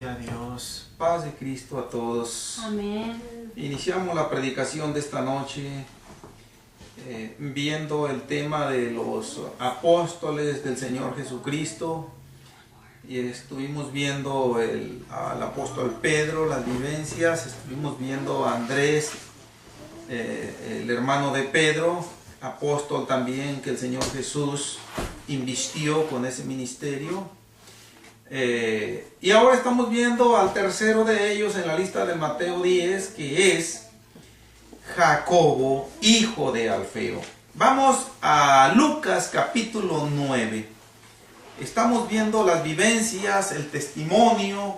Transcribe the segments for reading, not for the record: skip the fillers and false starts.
A Dios, paz de Cristo a todos. Amén. Iniciamos la predicación de esta noche viendo el tema de los apóstoles del Señor Jesucristo, y estuvimos viendo al apóstol Pedro, las vivencias, estuvimos viendo a Andrés, el hermano de Pedro, apóstol también que el Señor Jesús invistió con ese ministerio. Y ahora estamos viendo al tercero de ellos en la lista de Mateo 10, que es Jacobo, hijo de Alfeo. Vamos a Lucas capítulo 9. Estamos viendo las vivencias, el testimonio,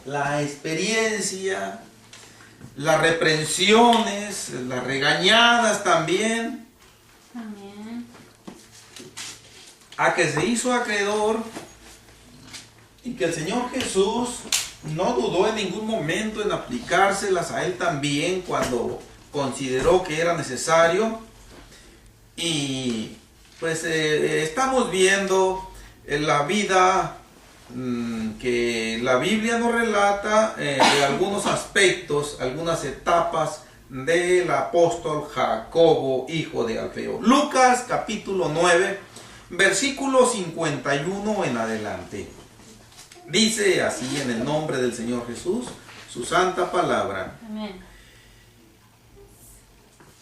la experiencia, las reprensiones, las regañadas también. Amén. A que se hizo acreedor. Y que el Señor Jesús no dudó en ningún momento en aplicárselas a él también cuando consideró que era necesario. Y pues estamos viendo la vida que la Biblia nos relata de algunos aspectos, algunas etapas del apóstol Jacobo, hijo de Alfeo. Lucas capítulo 9, versículo 51 en adelante. Dice así en el nombre del Señor Jesús, su santa palabra. Amén.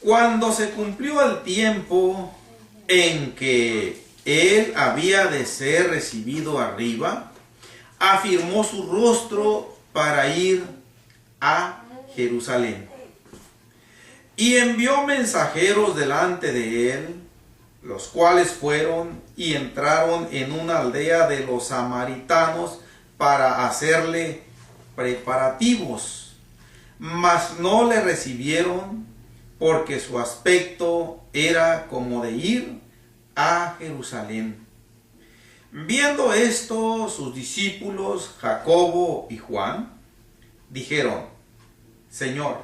Cuando se cumplió el tiempo en que él había de ser recibido arriba, afirmó su rostro para ir a Jerusalén. Y envió mensajeros delante de él, los cuales fueron y entraron en una aldea de los samaritanos para hacerle preparativos, mas no le recibieron, porque su aspecto era como de ir a Jerusalén. Viendo esto, sus discípulos Jacobo y Juan dijeron: Señor,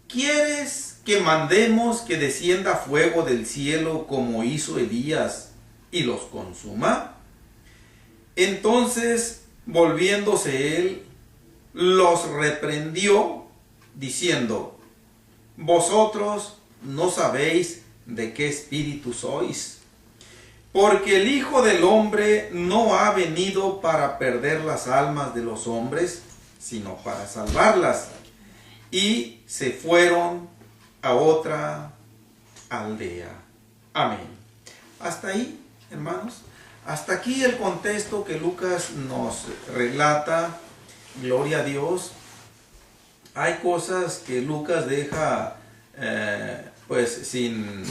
¿quieres que mandemos que descienda fuego del cielo como hizo Elías y los consuma? Entonces, volviéndose él, los reprendió, diciendo: Vosotros no sabéis de qué espíritu sois, porque el Hijo del Hombre no ha venido para perder las almas de los hombres, sino para salvarlas. Y se fueron a otra aldea. Amén. Hasta ahí, hermanos. Hasta aquí el contexto que Lucas nos relata. Gloria a Dios. Hay cosas que Lucas deja pues sin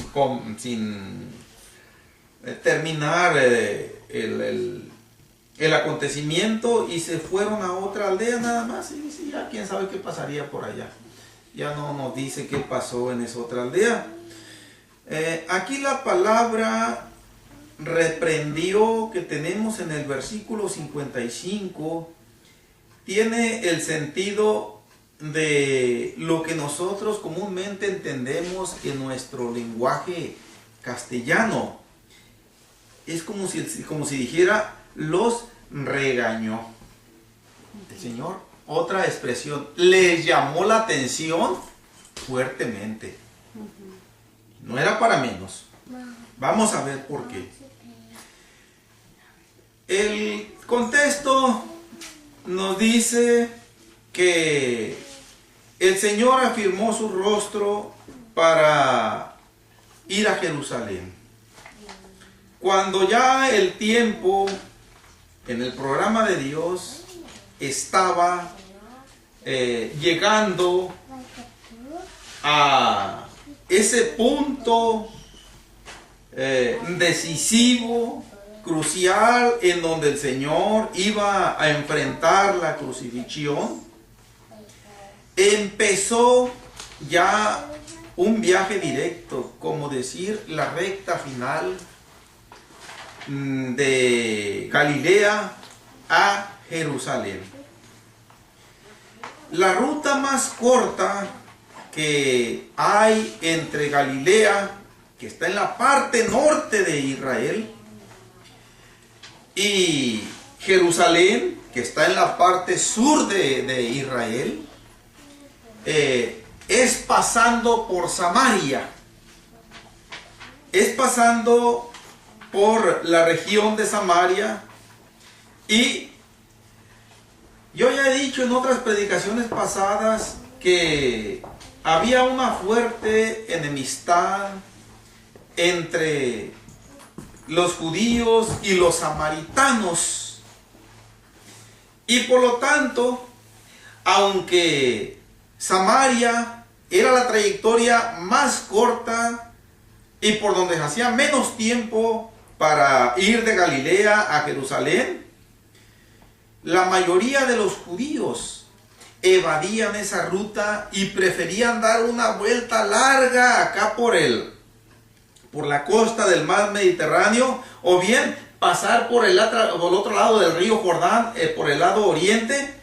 terminar el acontecimiento, y se fueron a otra aldea nada más, y ya quién sabe qué pasaría por allá. Ya no nos dice qué pasó en esa otra aldea. Aquí la palabra reprendió que tenemos en el versículo 55 tiene el sentido de lo que nosotros comúnmente entendemos en nuestro lenguaje castellano. Es como si dijera: los regañó. El Señor, otra expresión, les llamó la atención fuertemente. No era para menos. Vamos a ver por qué. El contexto nos dice que el Señor afirmó su rostro para ir a Jerusalén. Cuando ya el tiempo en el programa de Dios estaba llegando a ese punto decisivo, crucial, en donde el Señor iba a enfrentar la crucifixión, empezó ya un viaje directo, como decir, la recta final de Galilea a Jerusalén. La ruta más corta que hay entre Galilea, que está en la parte norte de Israel, y Jerusalén, que está en la parte sur de Israel, es pasando por Samaria, es pasando por la región de Samaria. Y yo ya he dicho en otras predicaciones pasadas que había una fuerte enemistad entre los judíos y los samaritanos. Y por lo tanto, aunque Samaria era la trayectoria más corta y por donde se hacía menos tiempo para ir de Galilea a Jerusalén, la mayoría de los judíos evadían esa ruta y preferían dar una vuelta larga acá por la costa del mar Mediterráneo, o bien pasar por el otro lado del río Jordán, por el lado oriente.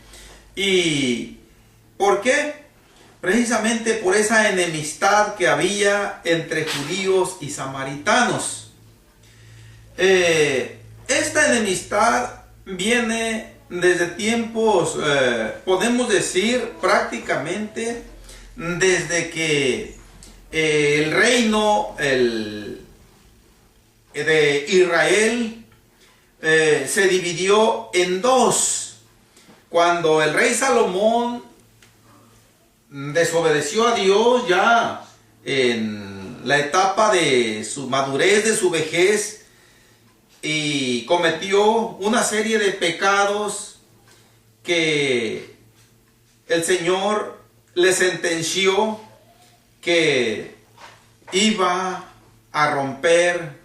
¿Y por qué? Precisamente por esa enemistad que había entre judíos y samaritanos. Esta enemistad viene desde tiempos, podemos decir prácticamente desde que el reino de Israel se dividió en dos. Cuando el rey Salomón desobedeció a Dios ya en la etapa de su madurez, de su vejez, y cometió una serie de pecados que el Señor le sentenció que iba a romper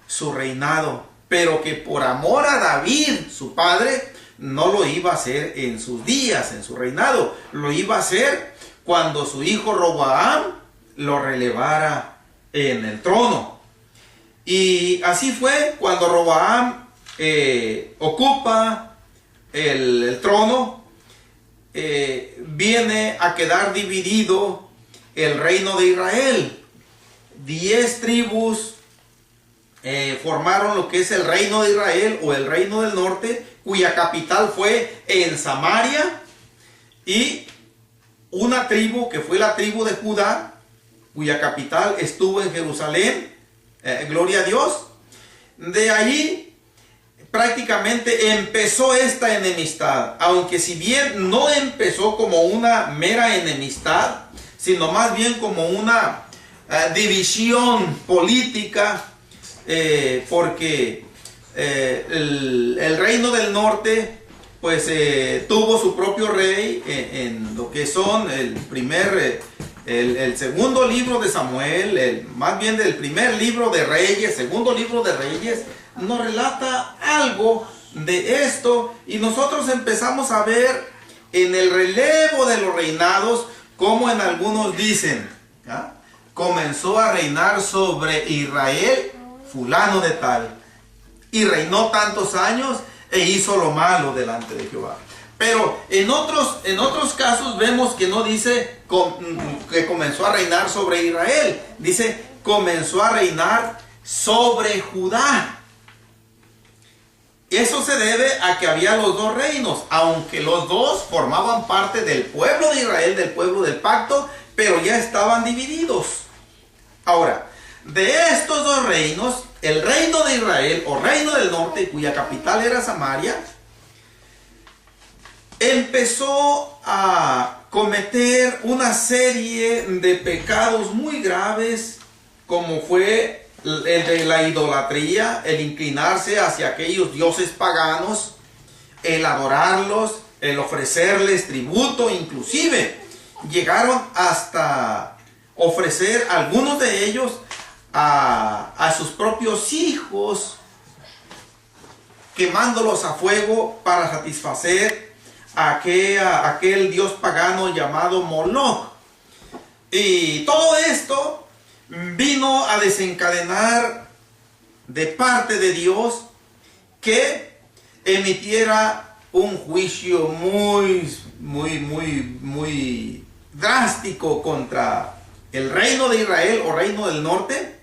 su reinado, pero que por amor a David, su padre, no lo iba a hacer en sus días, en su reinado. Lo iba a hacer cuando su hijo Roboam lo relevara en el trono. Y así fue cuando Roboam ocupa el trono, viene a quedar dividido el reino de Israel. 10 tribus formaron lo que es el reino de Israel o el reino del norte, cuya capital fue en Samaria, y una tribu que fue la tribu de Judá, cuya capital estuvo en Jerusalén. Gloria a Dios. De allí prácticamente empezó esta enemistad, aunque si bien no empezó como una mera enemistad, sino más bien como una división política, porque el reino del norte pues tuvo su propio rey en lo que son el segundo libro de Samuel, más bien del primer libro de Reyes, segundo libro de Reyes, nos relata algo de esto, y nosotros empezamos a ver en el relevo de los reinados como en algunos dicen, ¿ah? Comenzó a reinar sobre Israel fulano de tal, y reinó tantos años e hizo lo malo delante de Jehová. Pero en otros casos vemos que no dice que comenzó a reinar sobre Israel, dice comenzó a reinar sobre Judá. Eso se debe a que había los dos reinos, aunque los dos formaban parte del pueblo de Israel, del pueblo del pacto, pero ya estaban divididos. Ahora, de estos dos reinos, el reino de Israel o reino del norte, cuya capital era Samaria, empezó a cometer una serie de pecados muy graves, como fue el de la idolatría, el inclinarse hacia aquellos dioses paganos, el adorarlos, el ofrecerles tributo. Inclusive llegaron hasta ofrecer algunos de ellos a sus propios hijos, quemándolos a fuego para satisfacer aquel dios pagano llamado Moloch. Y todo esto vino a desencadenar de parte de Dios que emitiera un juicio muy drástico contra el reino de Israel o reino del norte,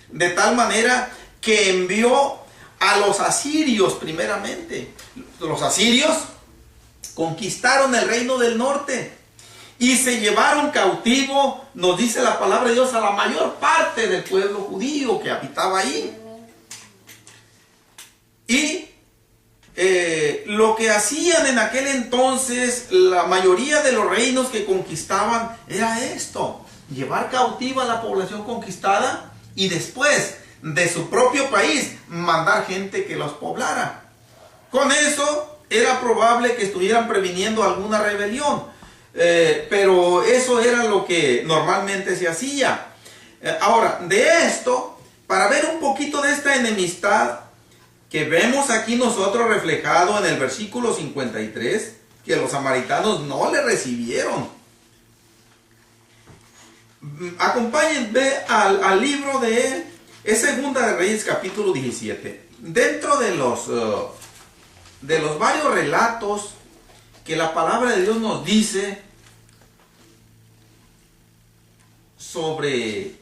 de tal manera que envió a los asirios primeramente. Los asirios conquistaron el reino del norte y se llevaron cautivo, nos dice la palabra de Dios, a la mayor parte del pueblo judío que habitaba ahí. Y lo que hacían en aquel entonces la mayoría de los reinos que conquistaban era esto: llevar cautiva a la población conquistada y después de su propio país mandar gente que los poblara. Con eso era probable que estuvieran previniendo alguna rebelión, pero eso era lo que normalmente se hacía. Ahora, de esto, para ver un poquito de esta enemistad que vemos aquí nosotros reflejado en el versículo 53, que los samaritanos no le recibieron. Acompáñenme al libro es Segunda de Reyes, capítulo 17. Dentro de los varios relatos que la palabra de Dios nos dice sobre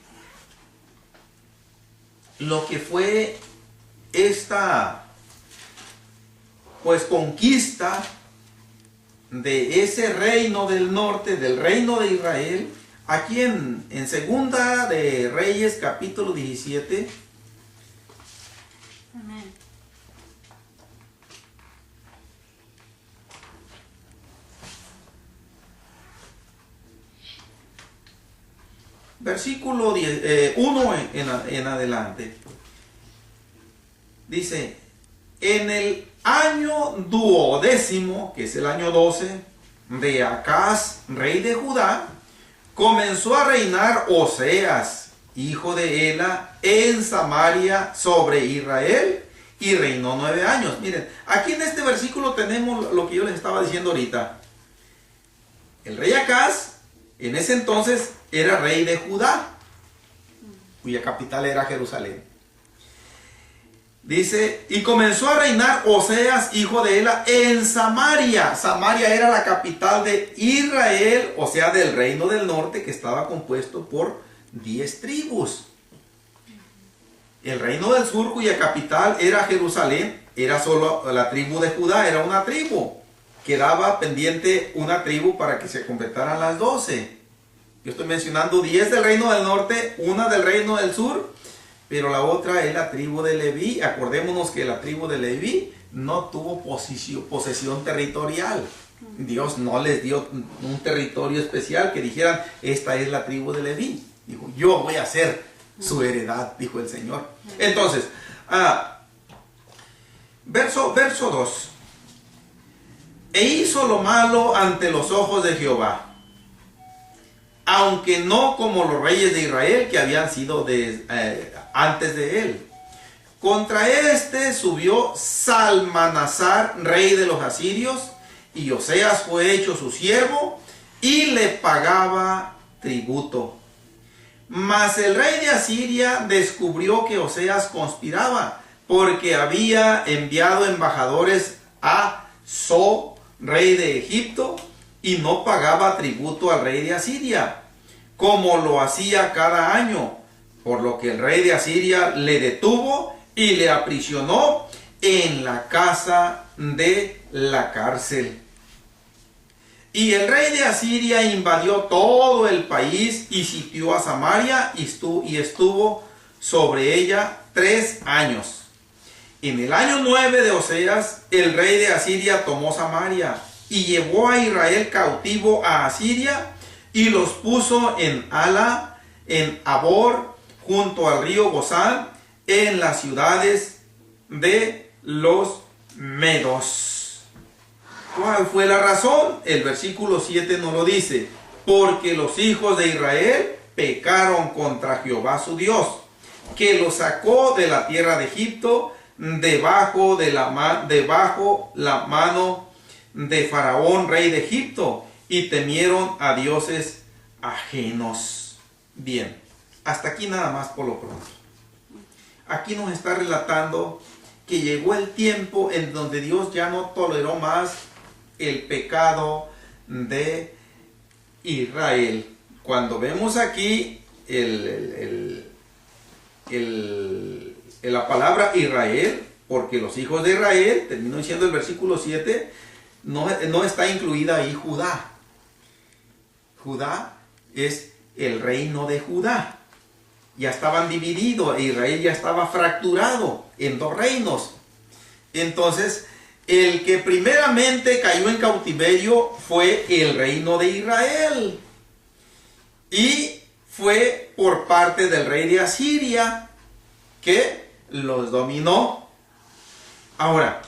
lo que fue esta pues conquista de ese reino del norte, del reino de Israel, aquí en Segunda de Reyes capítulo 17. Amén. Versículo 1 en adelante. Dice: en el año 12, que es el año 12 de Acaz, rey de Judá, comenzó a reinar Oseas, hijo de Ela, en Samaria sobre Israel, y reinó 9 años. Miren, aquí en este versículo tenemos lo que yo les estaba diciendo ahorita. El rey Acaz, en ese entonces, era rey de Judá, cuya capital era Jerusalén. Dice, y comenzó a reinar Oseas, hijo de Ela, en Samaria. Samaria era la capital de Israel, o sea, del reino del norte, que estaba compuesto por 10 tribus. El reino del sur, cuya capital era Jerusalén, era solo la tribu de Judá, era una tribu. Quedaba pendiente una tribu para que se completaran las 12. Yo estoy mencionando 10 del reino del norte, una del reino del sur, pero la otra es la tribu de Leví. Acordémonos que la tribu de Leví no tuvo posesión territorial. Dios no les dio un territorio especial que dijeran, esta es la tribu de Leví. Dijo, yo voy a ser su heredad, dijo el Señor. Entonces, verso 2. E hizo lo malo ante los ojos de Jehová, aunque no como los reyes de Israel que habían sido antes de él. Contra este subió Salmanasar, rey de los asirios, y Oseas fue hecho su siervo y le pagaba tributo. Mas el rey de Asiria descubrió que Oseas conspiraba, porque había enviado embajadores a So, rey de Egipto, y no pagaba tributo al rey de Asiria, como lo hacía cada año, por lo que el rey de Asiria le detuvo y le aprisionó en la casa de la cárcel. Y el rey de Asiria invadió todo el país y sitió a Samaria y estuvo sobre ella 3 años. En el año 9 de Oseas, el rey de Asiria tomó Samaria y llevó a Israel cautivo a Asiria y los puso en Ala, en Abor, junto al río Gozán, en las ciudades de los medos. ¿Cuál fue la razón? El versículo 7 nos lo dice: porque los hijos de Israel pecaron contra Jehová su Dios, que los sacó de la tierra de Egipto, debajo la mano de Faraón, rey de Egipto, y temieron a dioses ajenos. Bien, hasta aquí nada más por lo pronto. Aquí nos está relatando que llegó el tiempo en donde Dios ya no toleró más el pecado de Israel. Cuando vemos aquí la palabra Israel, porque los hijos de Israel, terminó diciendo el versículo 7, no está incluida ahí Judá. Judá es el reino de Judá. Ya estaban divididos, Israel ya estaba fracturado en dos reinos. Entonces, el que primeramente cayó en cautiverio fue el reino de Israel. Y fue por parte del rey de Asiria que los dominó. Ahora,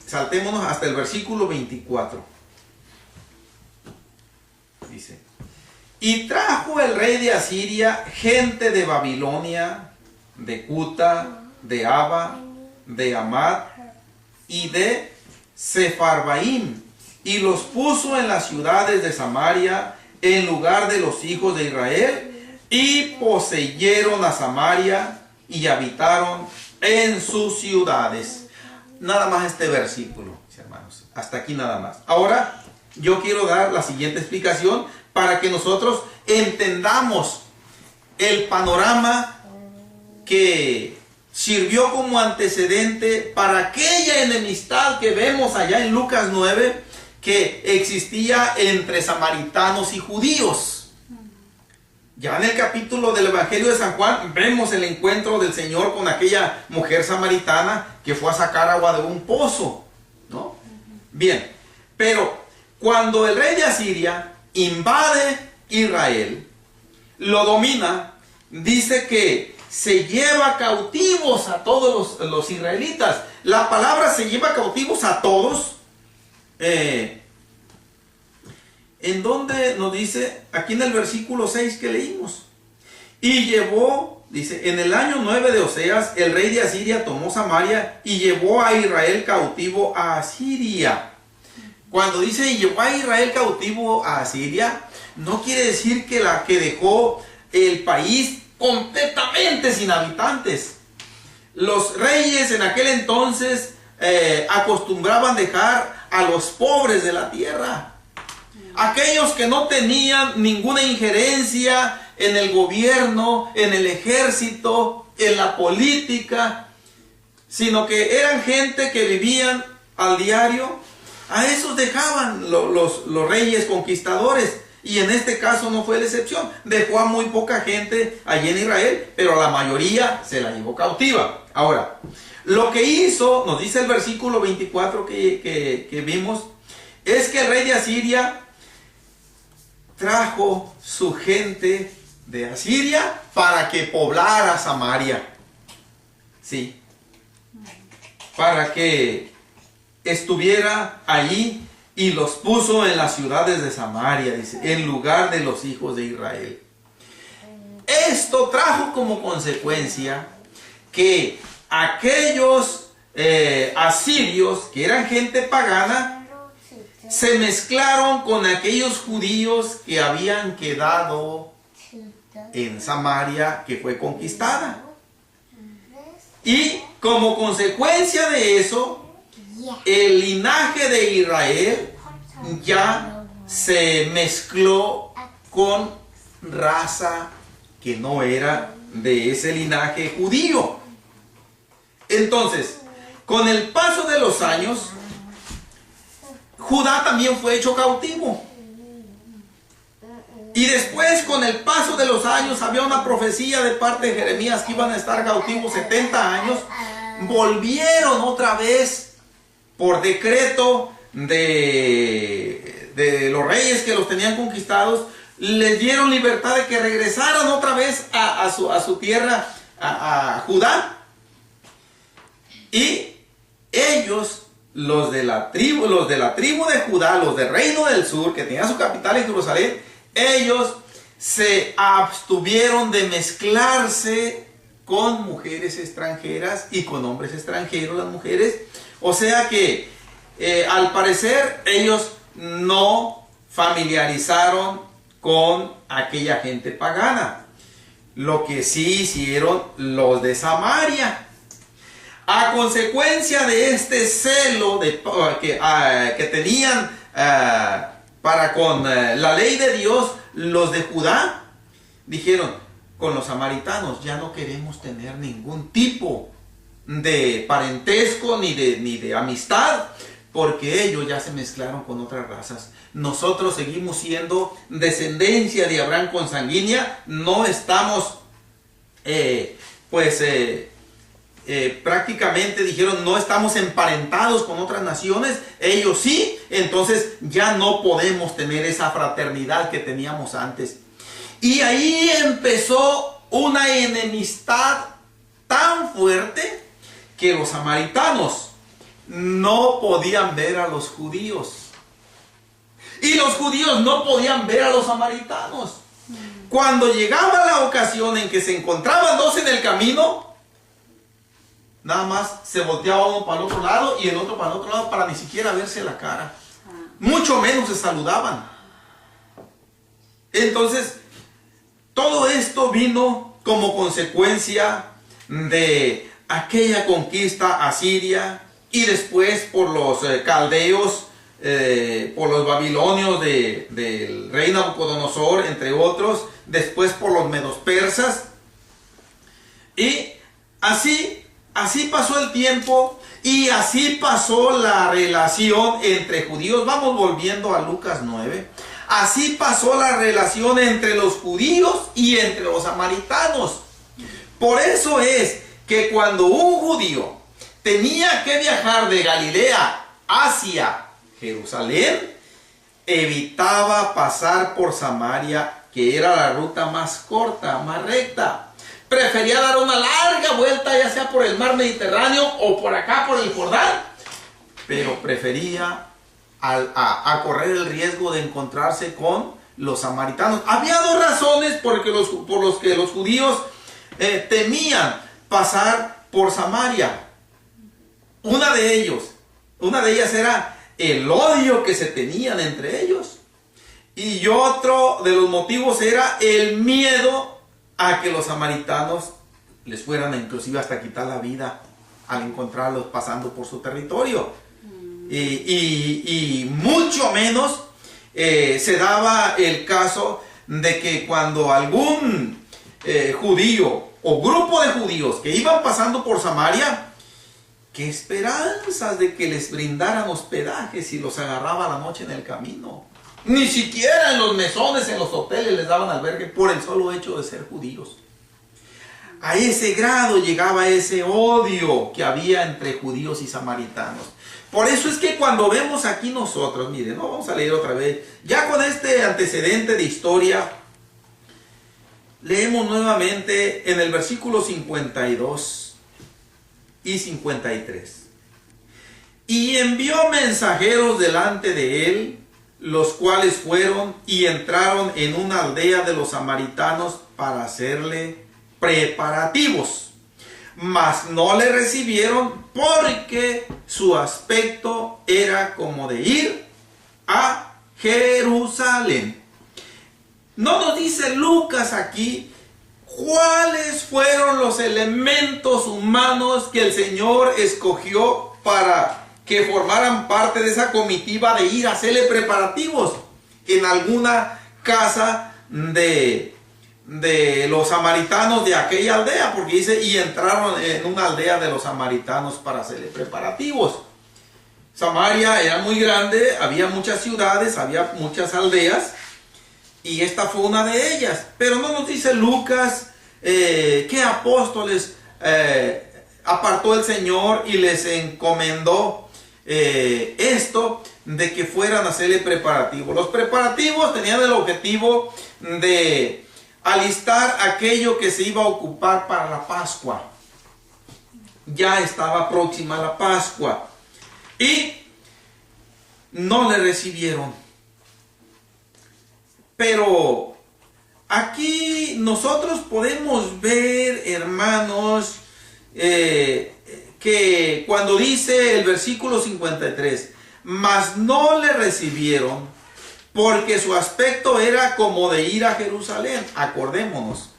saltémonos hasta el versículo 24. Dice: y trajo el rey de Asiria gente de Babilonia, de Cuta, de Aba, de Amad y de Sefarbaim, y los puso en las ciudades de Samaria en lugar de los hijos de Israel, y poseyeron a Samaria y habitaron en sus ciudades. Nada más este versículo, mis hermanos. Hasta aquí nada más. Ahora yo quiero dar la siguiente explicación para que nosotros entendamos el panorama que sirvió como antecedente para aquella enemistad que vemos allá en Lucas 9, que existía entre samaritanos y judíos. Ya en el capítulo del Evangelio de San Juan vemos el encuentro del Señor con aquella mujer samaritana que fue a sacar agua de un pozo, ¿no? Bien, pero cuando el rey de Asiria invade Israel, lo domina, dice que se lleva cautivos a todos los israelitas. La palabra se lleva cautivos a todos. En donde nos dice, aquí en el versículo 6 que leímos, y llevó, dice, en el año 9 de Oseas, el rey de Asiria tomó Samaria y llevó a Israel cautivo a Asiria. Cuando dice y llevó a Israel cautivo a Asiria, no quiere decir que dejó el país completamente sin habitantes. Los reyes en aquel entonces acostumbraban dejar a los pobres de la tierra, aquellos que no tenían ninguna injerencia en el gobierno, en el ejército, en la política, sino que eran gente que vivían al diario. A esos dejaban los reyes conquistadores. Y en este caso no fue la excepción. Dejó a muy poca gente allí en Israel, pero a la mayoría se la llevó cautiva. Ahora, lo que hizo, nos dice el versículo 24 que vimos, es que el rey de Asiria trajo su gente de Asiria para que poblara Samaria. Sí. Para que estuviera allí. Y los puso en las ciudades de Samaria, dice, en lugar de los hijos de Israel. Esto trajo como consecuencia que aquellos asirios, que eran gente pagana, se mezclaron con aquellos judíos que habían quedado en Samaria, que fue conquistada. Y como consecuencia de eso, el linaje de Israel ya se mezcló con raza que no era de ese linaje judío. Entonces, con el paso de los años, Judá también fue hecho cautivo. Y después, con el paso de los años, había una profecía de parte de Jeremías que iban a estar cautivos 70 años. Volvieron otra vez por decreto de los reyes que los tenían conquistados, les dieron libertad de que regresaran otra vez a su tierra, a Judá. Y ellos, los de la tribu de Judá, los del reino del sur, que tenían su capital en Jerusalén, ellos se abstuvieron de mezclarse con mujeres extranjeras y con hombres extranjeros, las mujeres. O sea que al parecer ellos no familiarizaron con aquella gente pagana. Lo que sí hicieron los de Samaria. A consecuencia de este celo que tenían para con la ley de Dios, los de Judá dijeron, con los samaritanos ya no queremos tener ningún tipo de parentesco ni de amistad, porque ellos ya se mezclaron con otras razas. Nosotros seguimos siendo descendencia de Abraham consanguínea, no estamos, prácticamente dijeron, no estamos emparentados con otras naciones, ellos sí, entonces ya no podemos tener esa fraternidad que teníamos antes. Y ahí empezó una enemistad tan fuerte que los samaritanos no podían ver a los judíos. Y los judíos no podían ver a los samaritanos. Cuando llegaba la ocasión en que se encontraban dos en el camino, nada más se volteaba uno para el otro lado y el otro para el otro lado para ni siquiera verse la cara. Mucho menos se saludaban. Entonces, todo esto vino como consecuencia de aquella conquista asiria y después por los caldeos, por los babilonios del rey Nabucodonosor, entre otros, después por los medos persas. Y así pasó el tiempo y así pasó la relación entre judíos. Vamos volviendo a Lucas 9. Así pasó la relación entre los judíos y entre los samaritanos. Por eso es que cuando un judío tenía que viajar de Galilea hacia Jerusalén, evitaba pasar por Samaria, que era la ruta más corta, más recta. Prefería dar una larga vuelta, ya sea por el mar Mediterráneo o por acá, por el Jordán, pero prefería a correr el riesgo de encontrarse con los samaritanos. Había dos razones por los que los judíos temían pasar por Samaria. Una de ellas era el odio que se tenían entre ellos. Y otro de los motivos era el miedo a que los samaritanos les fueran inclusive hasta quitar la vida al encontrarlos pasando por su territorio. Y mucho menos se daba el caso de que cuando algún judío o grupo de judíos que iban pasando por Samaria, qué esperanzas de que les brindaran hospedaje si los agarraba la noche en el camino. Ni siquiera en los mesones, en los hoteles les daban albergue por el solo hecho de ser judíos. A ese grado llegaba ese odio que había entre judíos y samaritanos. Por eso es que cuando vemos aquí nosotros, miren, no vamos a leer otra vez, ya con este antecedente de historia, leemos nuevamente en el versículo 52 y 53. Y envió mensajeros delante de él, los cuales fueron y entraron en una aldea de los samaritanos para hacerle preparativos. Mas no le recibieron porque su aspecto era como de ir a Jerusalén. No nos dice Lucas aquí cuáles fueron los elementos humanos que el Señor escogió para que formaran parte de esa comitiva de ir a hacerle preparativos en alguna casa de los samaritanos de aquella aldea, porque dice, y entraron en una aldea de los samaritanos para hacerle preparativos. Samaria era muy grande, había muchas ciudades, había muchas aldeas, y esta fue una de ellas. Pero no nos dice Lucas qué apóstoles apartó el Señor y les encomendó esto de que fueran a hacerle preparativos. Los preparativos tenían el objetivo de alistar aquello que se iba a ocupar para la Pascua. Ya estaba próxima la Pascua y no le recibieron. Pero aquí nosotros podemos ver, hermanos, que cuando dice el versículo 53, mas no le recibieron porque su aspecto era como de ir a Jerusalén. Acordémonos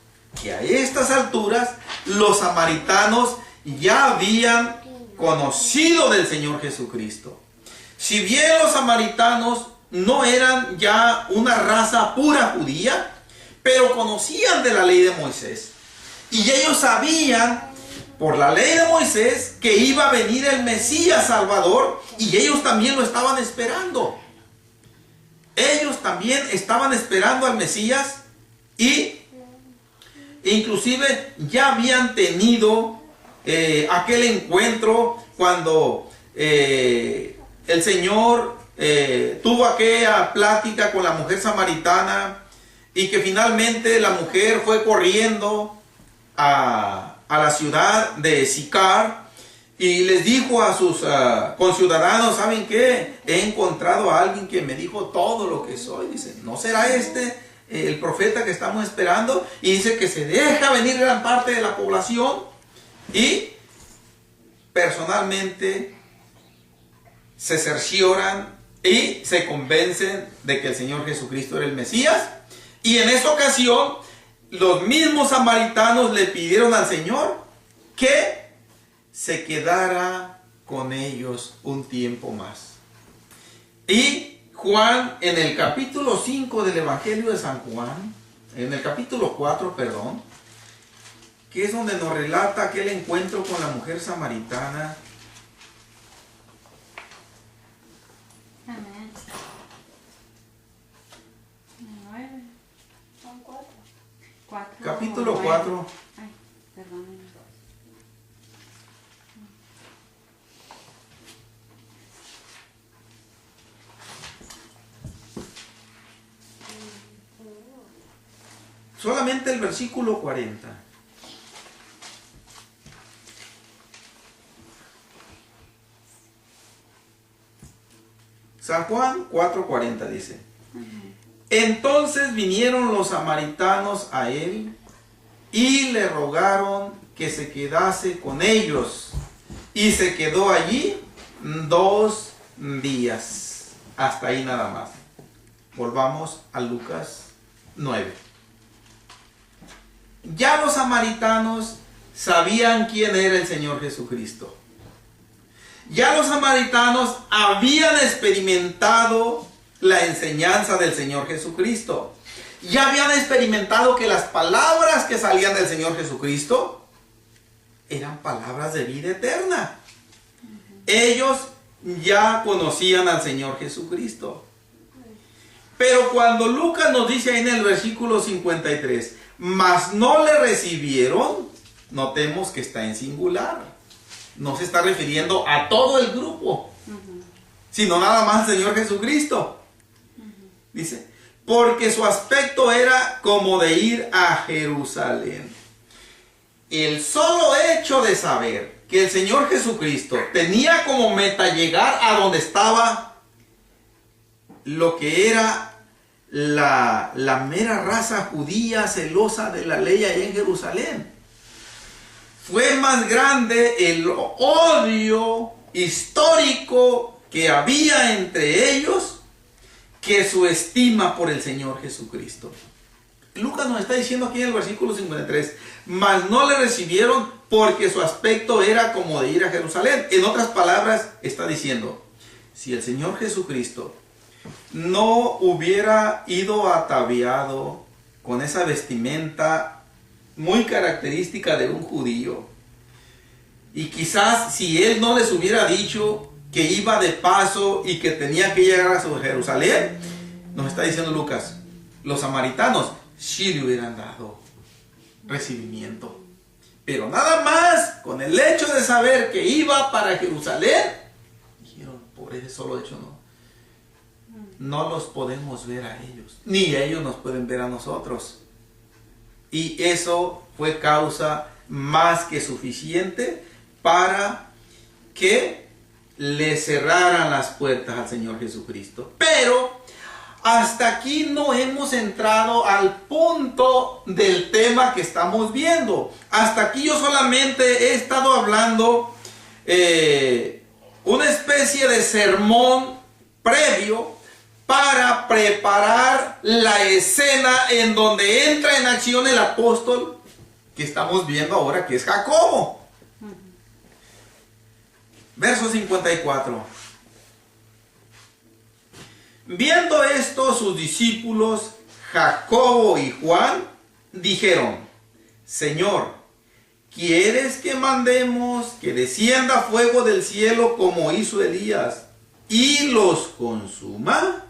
que a estas alturas los samaritanos ya habían conocido del Señor Jesucristo. Si bien los samaritanos no eran ya una raza pura judía, pero conocían de la ley de Moisés. Y ellos sabían por la ley de Moisés que iba a venir el Mesías Salvador, y ellos también lo estaban esperando. Ellos también estaban esperando al Mesías, y inclusive ya habían tenido aquel encuentro cuando el Señor tuvo aquella plática con la mujer samaritana, y que finalmente la mujer fue corriendo a la ciudad de Sicar y les dijo a sus conciudadanos: ¿saben qué? He encontrado a alguien que me dijo todo lo que soy. Dice: ¿no será este el profeta que estamos esperando? Y dice que se deja venir gran parte de la población, y personalmente se cercioran y se convencen de que el Señor Jesucristo era el Mesías. Y en esa ocasión los mismos samaritanos le pidieron al Señor que se quedara con ellos un tiempo más. Y Juan, en el capítulo 5 del Evangelio de San Juan, en el capítulo 4, perdón, que es donde nos relata aquel encuentro con la mujer samaritana. Amén. 9. Son 4. Capítulo 4. Ay, perdón. Solamente el versículo 40. San Juan 4:40 dice: entonces vinieron los samaritanos a él y le rogaron que se quedase con ellos, y se quedó allí 2 días. Hasta ahí nada más. Volvamos a Lucas 9. Ya los samaritanos sabían quién era el Señor Jesucristo. Ya los samaritanos habían experimentado la enseñanza del Señor Jesucristo. Ya habían experimentado que las palabras que salían del Señor Jesucristo eran palabras de vida eterna. Ellos ya conocían al Señor Jesucristo. Pero cuando Lucas nos dice ahí en el versículo 53, mas no le recibieron, notemos que está en singular. No se está refiriendo a todo el grupo, sino nada más al Señor Jesucristo. Dice: porque su aspecto era como de ir a Jerusalén. El solo hecho de saber que el Señor Jesucristo tenía como meta llegar a donde estaba lo que era la mera raza judía celosa de la ley allá en Jerusalén, fue más grande el odio histórico que había entre ellos que su estima por el Señor Jesucristo. Lucas nos está diciendo aquí en el versículo 53, mas no le recibieron porque su aspecto era como de ir a Jerusalén. En otras palabras, está diciendo, si el Señor Jesucristo no hubiera ido ataviado con esa vestimenta muy característica de un judío, y quizás si él no les hubiera dicho que iba de paso y que tenía que llegar a Jerusalén, nos está diciendo Lucas, los samaritanos sí le hubieran dado recibimiento. Pero nada más con el hecho de saber que iba para Jerusalén, dijeron, por ese solo hecho no los podemos ver a ellos, ni ellos nos pueden ver a nosotros. Y eso fue causa más que suficiente para que le cerraran las puertas al Señor Jesucristo. Pero hasta aquí no hemos entrado al punto del tema que estamos viendo. Hasta aquí yo solamente he estado hablando una especie de sermón previo para preparar la escena en donde entra en acción el apóstol que estamos viendo ahora, que es Jacobo. Verso 54. Viendo esto, sus discípulos Jacobo y Juan dijeron, Señor, ¿quieres que mandemos que descienda fuego del cielo como hizo Elías y los consuma?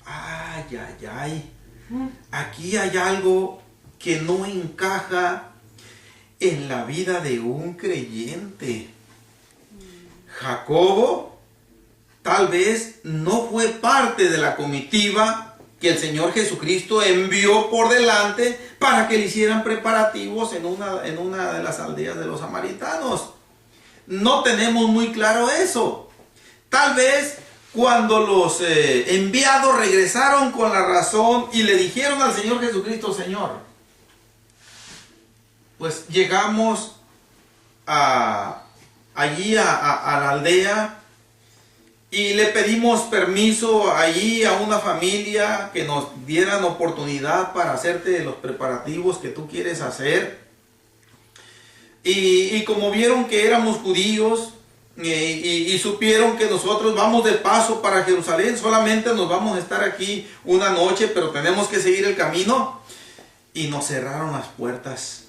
Ay, ay, ay. Aquí hay algo que no encaja en la vida de un creyente. Jacobo tal vez no fue parte de la comitiva que el Señor Jesucristo envió por delante para que le hicieran preparativos en una de las aldeas de los samaritanos. No tenemos muy claro eso. Tal vez cuando los enviados regresaron con la razón y le dijeron al Señor Jesucristo: Señor, pues llegamos allí a la aldea y le pedimos permiso allí a una familia que nos dieran oportunidad para hacerte los preparativos que tú quieres hacer. Y como vieron que éramos judíos y supieron que nosotros vamos de paso para Jerusalén, solamente nos vamos a estar aquí una noche, pero tenemos que seguir el camino, y nos cerraron las puertas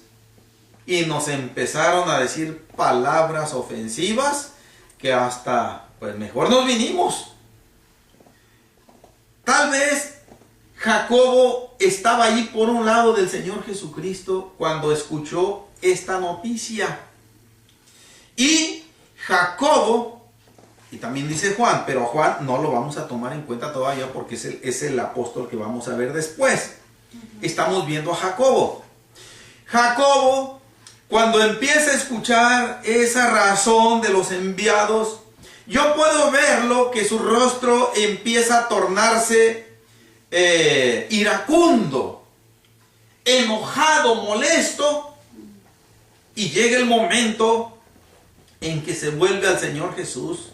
y nos empezaron a decir palabras ofensivas que hasta, pues mejor nos vinimos. Tal vez Jacobo estaba allí por un lado del Señor Jesucristo cuando escuchó esta noticia. Y Jacobo, y también dice Juan, pero a Juan no lo vamos a tomar en cuenta todavía porque es el apóstol que vamos a ver después. Estamos viendo a Jacobo. Jacobo, cuando empieza a escuchar esa razón de los enviados, yo puedo verlo que su rostro empieza a tornarse iracundo, enojado, molesto, y llega el momento en que se vuelve al Señor Jesús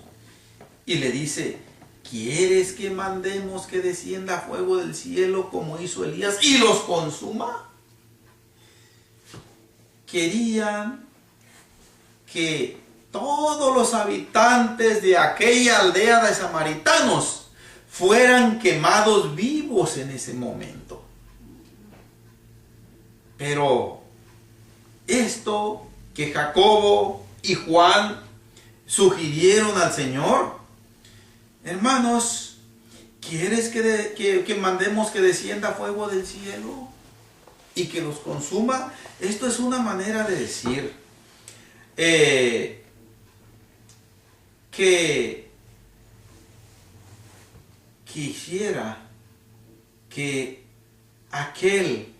y le dice: ¿quieres que mandemos que descienda fuego del cielo como hizo Elías y los consuma? Querían que todos los habitantes de aquella aldea de samaritanos fueran quemados vivos en ese momento. Pero esto que Jacobo y Juan sugirieron al Señor: hermanos, ¿quieres que mandemos que descienda fuego del cielo y que los consuma? Esto es una manera de decir que quisiera que aquel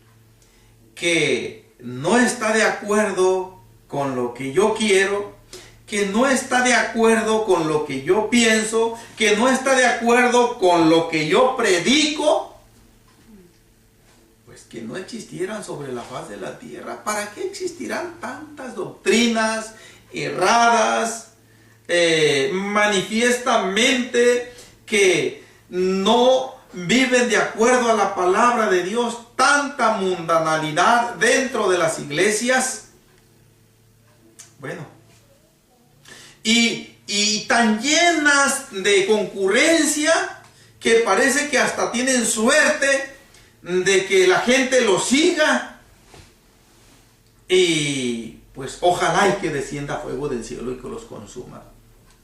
que no está de acuerdo con lo que yo quiero, que no está de acuerdo con lo que yo pienso, que no está de acuerdo con lo que yo predico, pues que no existieran sobre la faz de la tierra. ¿Para qué existirán tantas doctrinas erradas, manifiestamente que no viven de acuerdo a la palabra de Dios? Tanta mundanalidad dentro de las iglesias. Bueno, y tan llenas de concurrencia que parece que hasta tienen suerte de que la gente los siga. Y pues ojalá y que descienda fuego del cielo y que los consuma.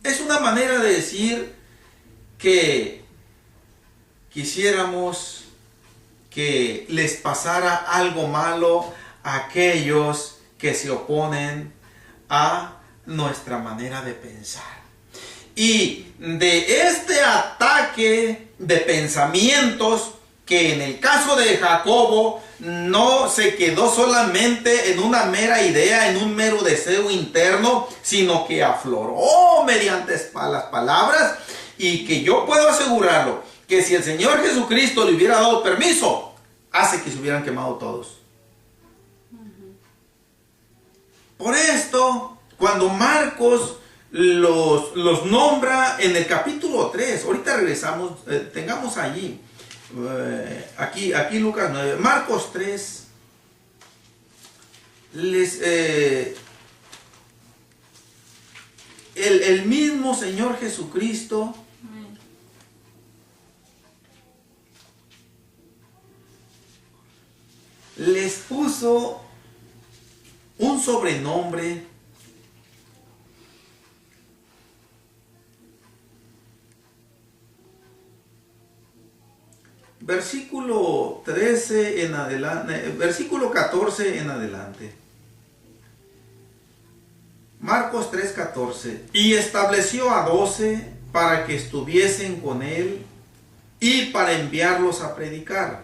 Es una manera de decir que quisiéramos que les pasara algo malo a aquellos que se oponen a nuestra manera de pensar. Y de este ataque de pensamientos, que en el caso de Jacobo no se quedó solamente en una mera idea, en un mero deseo interno, sino que afloró mediante las palabras, y que yo puedo asegurarlo, que si el Señor Jesucristo le hubiera dado permiso, hace que se hubieran quemado todos. Por esto, cuando Marcos los nombra en el capítulo 3, ahorita regresamos, tengamos allí, aquí Lucas 9, Marcos 3, el mismo Señor Jesucristo les puso un sobrenombre versículo 13 en adelante, versículo 14 en adelante. Marcos 3:14. Y estableció a 12 para que estuviesen con él y para enviarlos a predicar,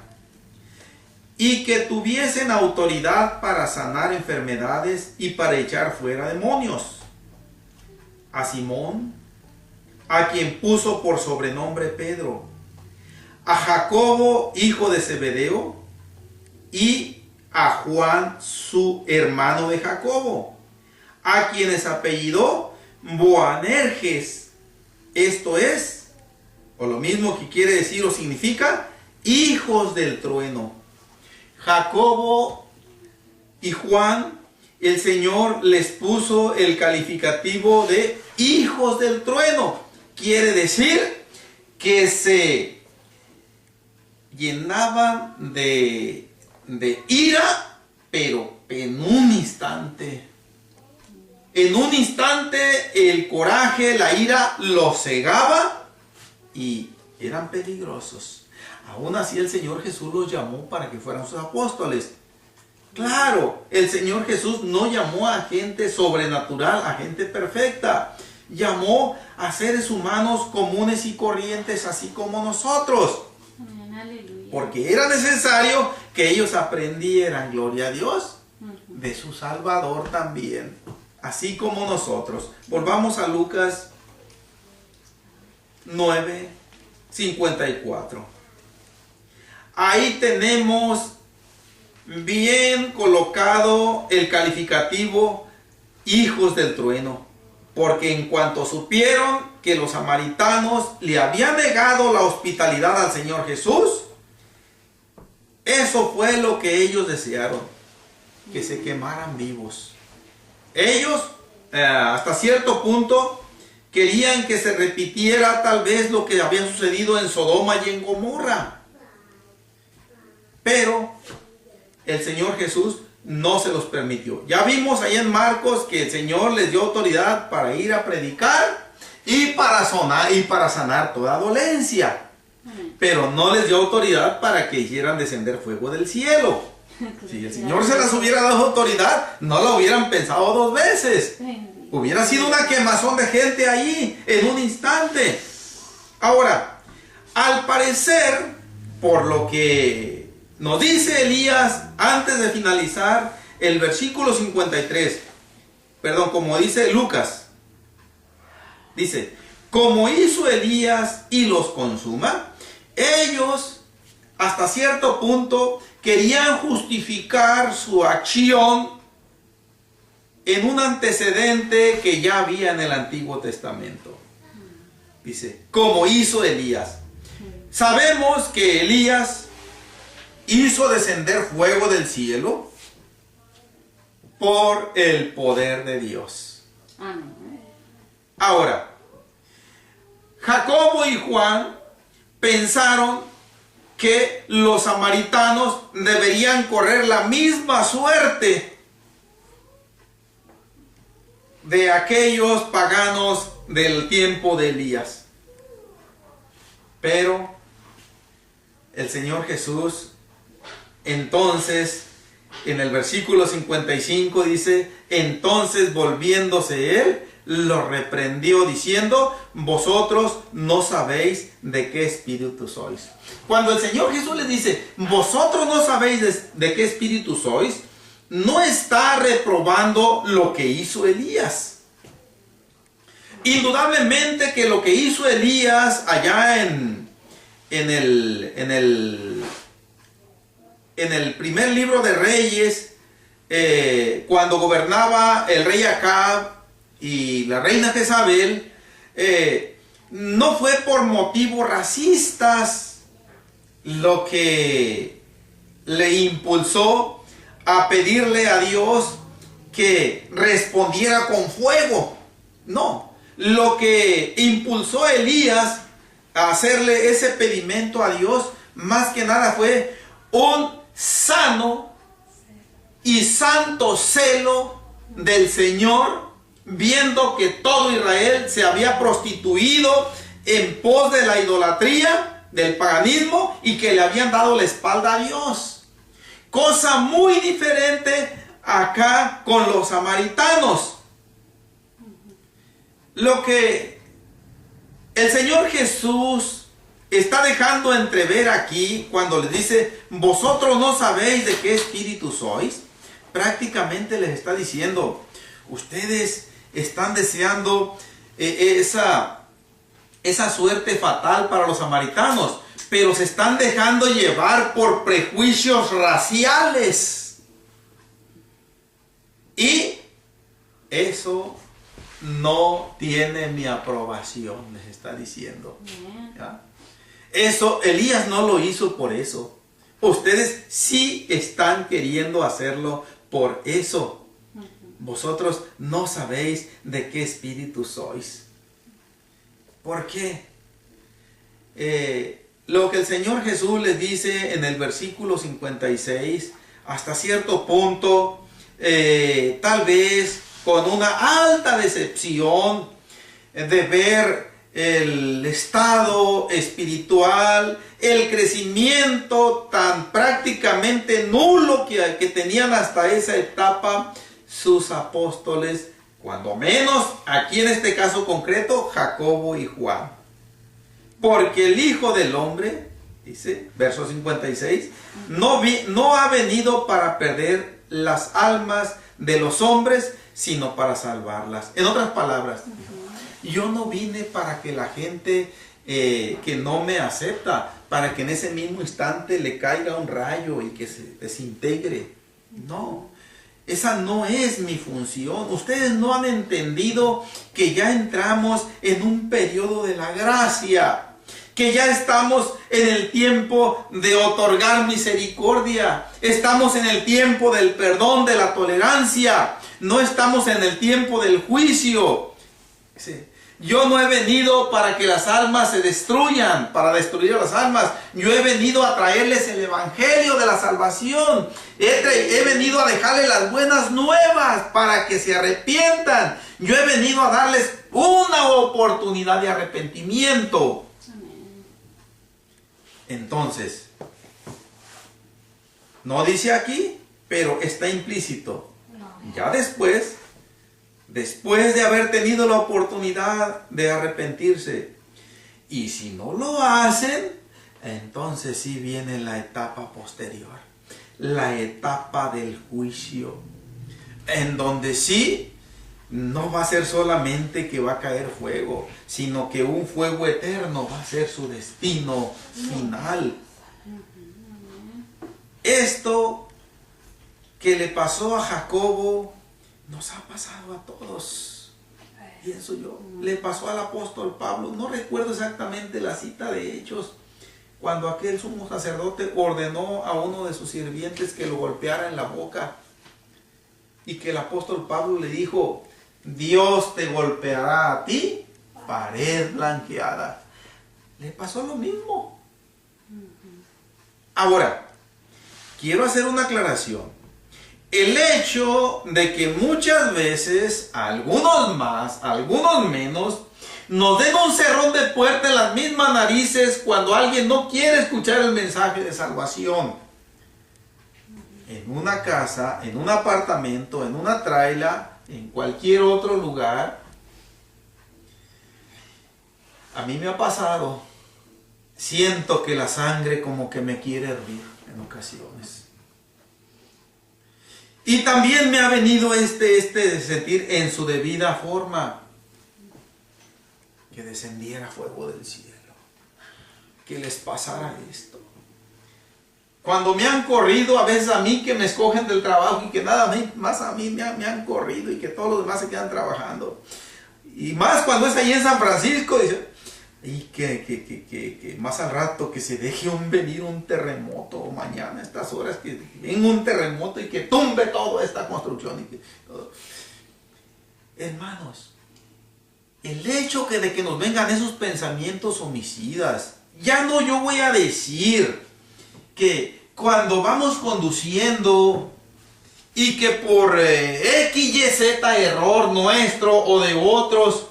y que tuviesen autoridad para sanar enfermedades y para echar fuera demonios. A Simón, a quien puso por sobrenombre Pedro, a Jacobo, hijo de Zebedeo, y a Juan, su hermano de Jacobo, a quienes apellidó Boanerges, esto es, o lo mismo que quiere decir o significa, hijos del trueno. Jacobo y Juan, el Señor les puso el calificativo de hijos del trueno. Quiere decir que se llenaban de ira, pero en un instante. En un instante el coraje, la ira los cegaba y eran peligrosos. Aún así el Señor Jesús los llamó para que fueran sus apóstoles. Claro, el Señor Jesús no llamó a gente sobrenatural, a gente perfecta. Llamó a seres humanos comunes y corrientes, así como nosotros. Porque era necesario que ellos aprendieran, gloria a Dios, de su Salvador también, así como nosotros. Volvamos a Lucas 9:54. Ahí tenemos bien colocado el calificativo hijos del trueno, porque en cuanto supieron que los samaritanos le habían negado la hospitalidad al Señor Jesús, eso fue lo que ellos desearon, que se quemaran vivos. Ellos, hasta cierto punto, querían que se repitiera tal vez lo que había sucedido en Sodoma y en Gomorra. Pero el Señor Jesús no se los permitió. Ya vimos ahí en Marcos que el Señor les dio autoridad para ir a predicar y para sanar toda dolencia. Pero no les dio autoridad para que hicieran descender fuego del cielo. Si el Señor se las hubiera dado autoridad, no lo hubieran pensado dos veces. Hubiera sido una quemazón de gente ahí en un instante. Ahora, al parecer, por lo que nos dice Elías antes de finalizar el versículo 53, como dice Lucas, dice, como hizo Elías y los consuma, ellos hasta cierto punto querían justificar su acción en un antecedente que ya había en el Antiguo Testamento. Dice, como hizo Elías. Sabemos que Elías hizo descender fuego del cielo por el poder de Dios. Ahora, Jacobo y Juan pensaron que los samaritanos deberían correr la misma suerte de aquellos paganos del tiempo de Elías. Pero el Señor Jesús, entonces, en el versículo 55 dice, entonces volviéndose él, lo reprendió diciendo, vosotros no sabéis de qué espíritu sois. Cuando el Señor Jesús les dice, vosotros no sabéis de qué espíritu sois, no está reprobando lo que hizo Elías. Indudablemente que lo que hizo Elías allá en el primer libro de Reyes, cuando gobernaba el rey Acab y la reina Jezabel, no fue por motivos racistas lo que le impulsó a pedirle a Dios que respondiera con fuego. No, lo que impulsó a Elías a hacerle ese pedimento a Dios, más que nada fue un sano y santo celo del Señor, viendo que todo Israel se había prostituido en pos de la idolatría, del paganismo, y que le habían dado la espalda a Dios. Cosa muy diferente acá con los samaritanos. Lo que el Señor Jesús está dejando entrever aquí cuando les dice, vosotros no sabéis de qué espíritu sois, prácticamente les está diciendo, ustedes están deseando esa suerte fatal para los samaritanos, pero se están dejando llevar por prejuicios raciales. Y eso no tiene mi aprobación, les está diciendo. ¿Ya? Eso, Elías no lo hizo por eso. Ustedes sí están queriendo hacerlo por eso. Vosotros no sabéis de qué espíritu sois. ¿Por qué? Lo que el Señor Jesús les dice en el versículo 56, hasta cierto punto, tal vez con una alta decepción de ver el estado espiritual, el crecimiento tan prácticamente nulo que tenían hasta esa etapa sus apóstoles, cuando menos aquí en este caso concreto, Jacobo y Juan. Porque el Hijo del Hombre, dice, verso 56, no ha venido para perder las almas de los hombres, sino para salvarlas. En otras palabras, yo no vine para que la gente que no me acepta, para que en ese mismo instante le caiga un rayo y que se desintegre. No, esa no es mi función. Ustedes no han entendido que ya entramos en un periodo de la gracia, que ya estamos en el tiempo de otorgar misericordia, estamos en el tiempo del perdón, de la tolerancia, no estamos en el tiempo del juicio. Sí. Yo no he venido para que las almas se destruyan, para destruir a las almas. Yo he venido a traerles el evangelio de la salvación. He venido a dejarles las buenas nuevas para que se arrepientan. Yo he venido a darles una oportunidad de arrepentimiento. Entonces, no dice aquí, pero está implícito. Ya después de haber tenido la oportunidad de arrepentirse, y si no lo hacen, entonces sí viene la etapa posterior, la etapa del juicio, en donde sí no va a ser solamente que va a caer fuego, sino que un fuego eterno va a ser su destino final. Esto que le pasó a Jacobo nos ha pasado a todos, pienso yo. Le pasó al apóstol Pablo, no recuerdo exactamente la cita de Hechos, cuando aquel sumo sacerdote ordenó a uno de sus sirvientes que lo golpeara en la boca, y que el apóstol Pablo le dijo, Dios te golpeará a ti, pared blanqueada. Le pasó lo mismo. Ahora, quiero hacer una aclaración. El hecho de que muchas veces, algunos más, algunos menos, nos den un cerrón de puerta en las mismas narices cuando alguien no quiere escuchar el mensaje de salvación. En una casa, en un apartamento, en una traila, en cualquier otro lugar. A mí me ha pasado. Siento que la sangre como que me quiere hervir en ocasiones. Y también me ha venido de sentir en su debida forma. Que descendiera fuego del cielo. Que les pasara esto. Cuando me han corrido, a veces a mí que me escogen del trabajo y que nada más a mí me han corrido y que todos los demás se quedan trabajando. Y más cuando es ahí en San Francisco, dice, y que más al rato que se deje venir un terremoto mañana a estas horas, que venga un terremoto y que tumbe toda esta construcción. Hermanos, el hecho de que nos vengan esos pensamientos homicidas, ya no yo voy a decir que cuando vamos conduciendo y que por X, Y, Z error nuestro o de otros,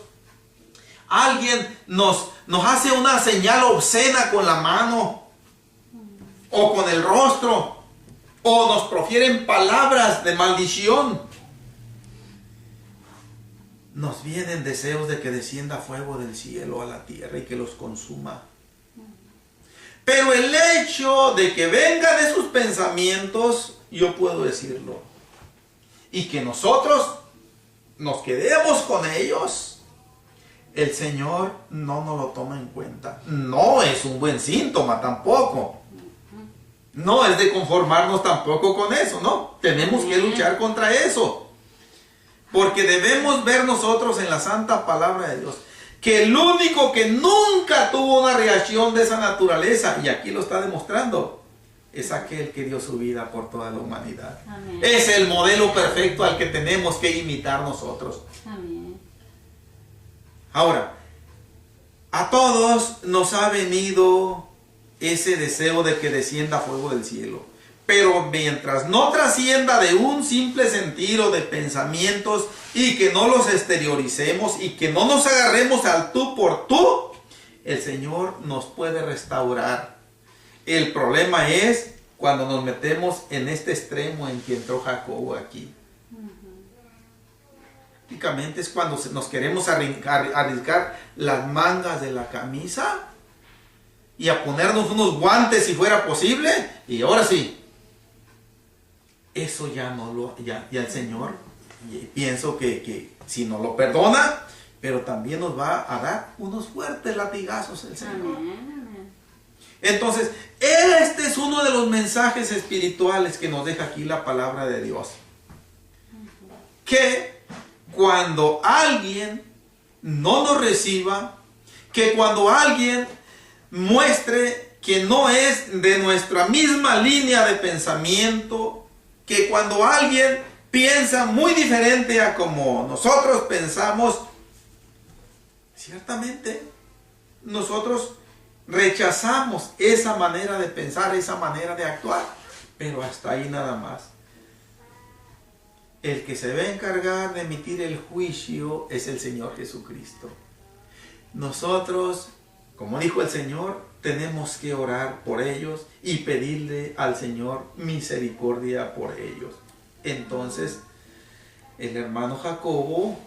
alguien nos hace una señal obscena con la mano o con el rostro, o nos profieren palabras de maldición, nos vienen deseos de que descienda fuego del cielo a la tierra y que los consuma. Pero el hecho de que vengan esos pensamientos, yo puedo decirlo, y que nosotros nos quedemos con ellos, el Señor no nos lo toma en cuenta. No es un buen síntoma tampoco. No es de conformarnos tampoco con eso, ¿no? Tenemos que luchar contra eso. Porque debemos ver nosotros en la santa palabra de Dios que el único que nunca tuvo una reacción de esa naturaleza, y aquí lo está demostrando, es aquel que dio su vida por toda la humanidad. Amén. Es el modelo perfecto al que tenemos que imitar nosotros. Amén. Ahora, a todos nos ha venido ese deseo de que descienda fuego del cielo. Pero mientras no trascienda de un simple sentido de pensamientos y que no los exterioricemos y que no nos agarremos al tú por tú, el Señor nos puede restaurar. El problema es cuando nos metemos en este extremo en que entró Jacobo aquí. Prácticamente es cuando nos queremos arriesgar las mangas de la camisa y a ponernos unos guantes si fuera posible, y ahora sí. Eso ya no lo, ya el Señor, pienso que si nos lo perdona, pero también nos va a dar unos fuertes latigazos el Señor. Amén. Entonces, este es uno de los mensajes espirituales que nos deja aquí la palabra de Dios. Que cuando alguien no nos reciba, que cuando alguien muestre que no es de nuestra misma línea de pensamiento, que cuando alguien piensa muy diferente a como nosotros pensamos, ciertamente nosotros rechazamos esa manera de pensar, esa manera de actuar, pero hasta ahí nada más. El que se va a encargar de emitir el juicio es el Señor Jesucristo. Nosotros, como dijo el Señor, tenemos que orar por ellos y pedirle al Señor misericordia por ellos. Entonces, el hermano Jacobo,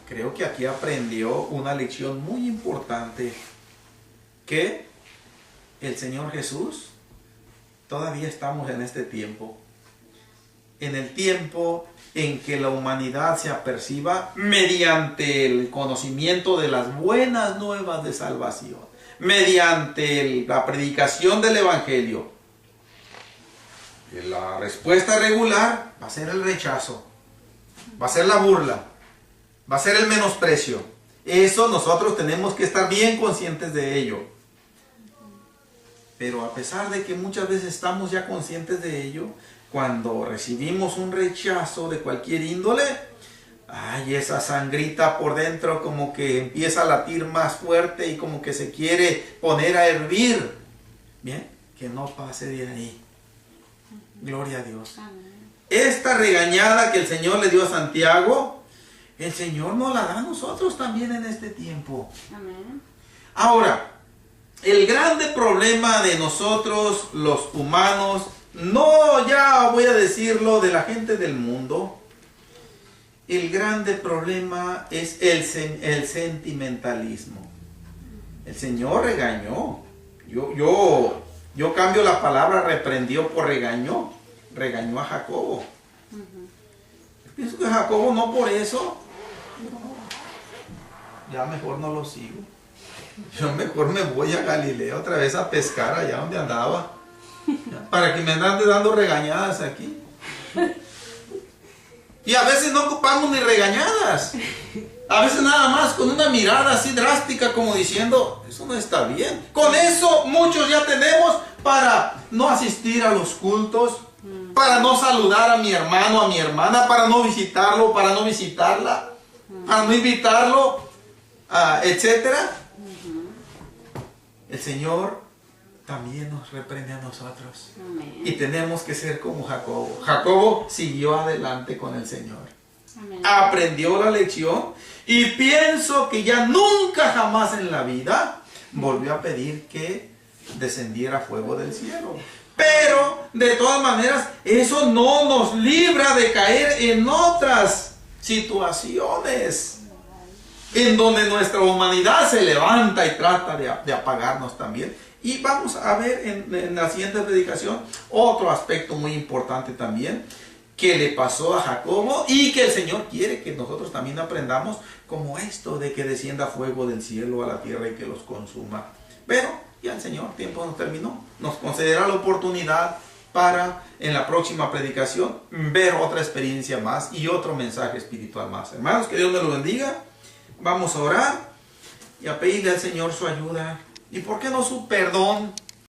creo que aquí aprendió una lección muy importante, que el Señor Jesús, todavía estamos en este tiempo, en el tiempo en que la humanidad se aperciba mediante el conocimiento de las buenas nuevas de salvación, mediante la predicación del Evangelio. La respuesta regular va a ser el rechazo, va a ser la burla, va a ser el menosprecio. Eso nosotros tenemos que estar bien conscientes de ello. Pero a pesar de que muchas veces estamos ya conscientes de ello, cuando recibimos un rechazo de cualquier índole, ay, esa sangrita por dentro como que empieza a latir más fuerte y como que se quiere poner a hervir. Bien, que no pase de ahí. Gloria a Dios. Esta regañada que el Señor le dio a Santiago, el Señor nos la da a nosotros también en este tiempo. Amén. Ahora, el grande problema de nosotros los humanos, no ya voy a decirlo de la gente del mundo, el grande problema es el sentimentalismo. El Señor regañó. Yo cambio la palabra reprendió por regañó. Regañó a Jacobo. Yo pienso que Jacobo no por eso. Ya mejor no lo sigo. Yo mejor me voy a Galilea otra vez a pescar allá donde andaba. Para que me anden dando regañadas aquí. Y a veces no ocupamos ni regañadas. A veces nada más con una mirada así drástica como diciendo, eso no está bien. Con eso muchos ya tenemos para no asistir a los cultos, para no saludar a mi hermano, a mi hermana, para no visitarlo, para no visitarla, para no invitarlo, etc. El Señor también nos reprende a nosotros. Amén. Y tenemos que ser como Jacobo. Jacobo siguió adelante con el Señor. Amén. Aprendió la lección y pienso que ya nunca jamás en la vida volvió a pedir que descendiera fuego del cielo. Pero de todas maneras eso no nos libra de caer en otras situaciones en donde nuestra humanidad se levanta y trata de apagarnos también. Y vamos a ver en la siguiente predicación otro aspecto muy importante también que le pasó a Jacobo y que el Señor quiere que nosotros también aprendamos, como esto de que descienda fuego del cielo a la tierra y que los consuma. Pero ya el Señor, tiempo nos terminó, nos concederá la oportunidad para en la próxima predicación ver otra experiencia más y otro mensaje espiritual más. Hermanos, que Dios me lo bendiga. Vamos a orar y a pedirle al Señor su ayuda y por qué no su perdón